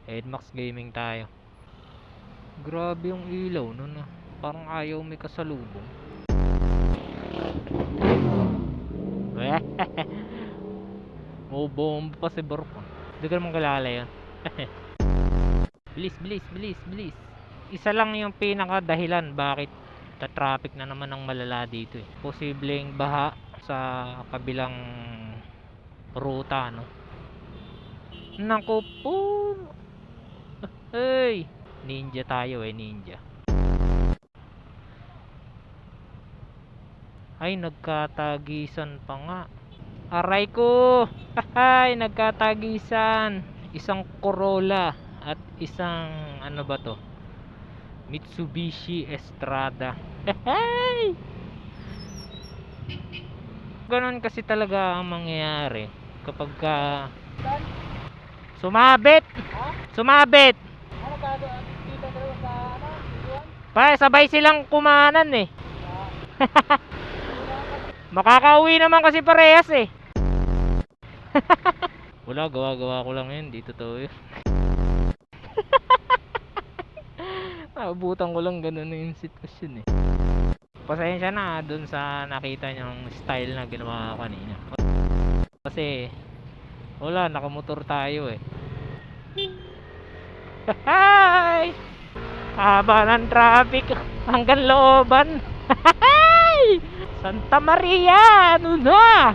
Edmax Gaming tayo. Grabe yung ilaw nun ah. Parang ayaw may kasalubong. Bomba pa si Borpon. Hindi ka naman kalala yun. Bilis, bilis, bilis, bilis. Isa lang yung pinaka dahilan bakit traffic na naman ng malala dito eh. Posibleng baha sa kabilang ruta, no? Naku po. Hey, ninja tayo eh, ninja. Ay, nagkatagisan pa nga. Aray ko. Ay, nagkatagisan. Isang Corolla at isang ano ba to? Mitsubishi Estrada. Hey! Ganon kasi talaga ang mangyayari kapag sumabit. Sumabit. Ano ka dito dalawa sa ano? Pa, sabay silang kumanan eh. Makakauwi naman kasi parehas eh. Wala, gawa-gawa ko lang yun. Di totoo yun. Naabutan ko lang ganun na yung sitwasyon eh. Pasensya na dun sa nakita nyong style na ginawa ko kanina. Kasi wala, nakamotor tayo eh. Hi! Haba ng traffic hanggang looban. Santa Maria! Ano na?